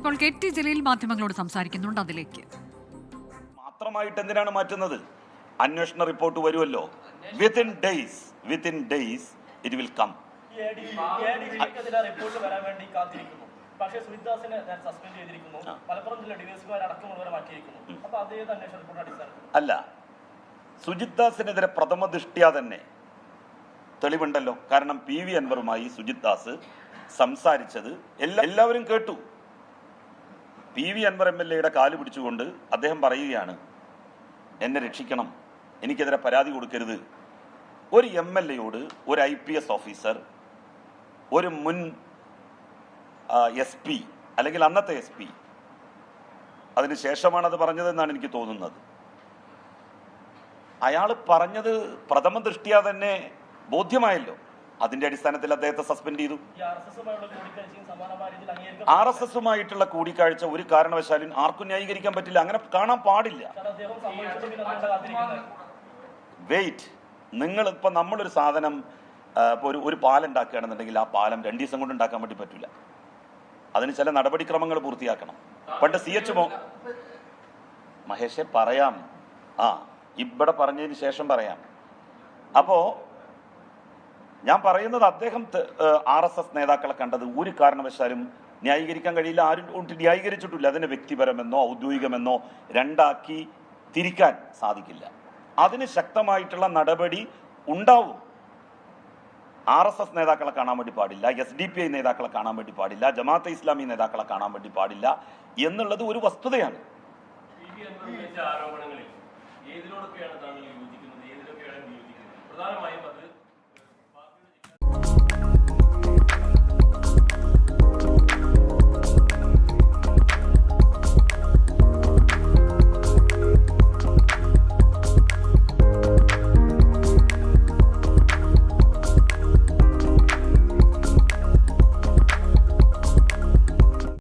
ഇപ്പോൾ KT ജലീൽ മാധ്യമങ്ങളോട് സംസാരിക്കുന്നുണ്ട്, അതിലേക്ക്. മാത്രമായിട്ട് എന്തിനാണ് മാറ്റുന്നത്? അന്വേഷണ റിപ്പോർട്ട് വരുമല്ലോ. Within days it will come. പക്ഷേ സുജിത്ദാസിനെ സസ്പെൻഡ് ചെയ്തിരിക്കുന്നു. മലപ്പുറം ജില്ലാ ഡിവൈഎസ്പിമാരെ അടക്കമുള്ളവരെ മാറ്റിയിരിക്കുന്നു. അപ്പോൾ അതേത് അന്വേഷണ റിപ്പോർട്ട് അടിസ്ഥാനത്തിൽ? അല്ല, സുജിത്ദാസിനെതിരെ പ്രഥമ ദൃഷ്ട്യാ തന്നെ തെളിവുണ്ടല്ലോ. കാരണം PV അൻവറുമായി സുജിത്ദാസ് സംസാരിച്ചത് എല്ലാവരും കേട്ടു. PV അൻവർ MLA കാല് പിടിച്ചുകൊണ്ട് അദ്ദേഹം പറയുകയാണ്, എന്നെ രക്ഷിക്കണം, എനിക്കെതിരെ പരാതി കൊടുക്കരുത്. ഒരു MLA ഒരു IPS ഓഫീസർ, ഒരു മുൻ SP അല്ലെങ്കിൽ അന്നത്തെ SP, അതിനുശേഷമാണ് അത് പറഞ്ഞതെന്നാണ് എനിക്ക് തോന്നുന്നത്. അയാൾ പറഞ്ഞത് പ്രഥമ ദൃഷ്ട്യാ തന്നെ ബോധ്യമായല്ലോ. അതിന്റെ അടിസ്ഥാനത്തിൽ അദ്ദേഹത്തെ സസ്പെൻഡ് ചെയ്തു. RSSുമായിട്ടുള്ള കൂടിക്കാഴ്ച ഒരു കാരണവശാലും ആർക്കും ന്യായീകരിക്കാൻ പറ്റില്ല, അങ്ങനെ കാണാൻ പാടില്ല. വെയിറ്റ്, നിങ്ങളിപ്പോ നമ്മളൊരു സാധനം ഇപ്പോൾ ഒരു പാലം ഉണ്ടാക്കുകയാണെന്നുണ്ടെങ്കിൽ ആ പാലം 2 ദിവസം കൊണ്ട് ഉണ്ടാക്കാൻ വേണ്ടി പറ്റില്ല. അതിന് ചില നടപടിക്രമങ്ങൾ പൂർത്തിയാക്കണം. പണ്ട് CH മഹേഷെ പറയാം, ഇവിടെ പറഞ്ഞതിന് ശേഷം പറയാം. അപ്പോ ഞാൻ പറയുന്നത്, അദ്ദേഹം RSS നേതാക്കളെ കണ്ടത് ഒരു കാരണവശാലും ന്യായീകരിക്കാൻ കഴിയില്ല. ആരും ന്യായീകരിച്ചിട്ടില്ല. അതിനെ വ്യക്തിപരമെന്നോ ഔദ്യോഗികമെന്നോ രണ്ടാക്കി തിരിക്കാൻ സാധിക്കില്ല. അതിന് ശക്തമായിട്ടുള്ള നടപടി ഉണ്ടാവും. RSS നേതാക്കളെ കാണാൻ വേണ്ടി പാടില്ല, SDPI നേതാക്കളെ കാണാൻ വേണ്ടി പാടില്ല, ജമാഅത്തെ ഇസ്ലാമി നേതാക്കളെ കാണാൻ വേണ്ടി പാടില്ല എന്നുള്ളത് ഒരു വസ്തുതയാണ്. ആരോപണങ്ങളിൽ ഏതിനോടൊക്കെയാണ് താങ്കൾ യോജിക്കുന്നത്, ഏതിനൊക്കെയാണ് വിയോജിക്കുന്നത്? പ്രധാനമായും അത്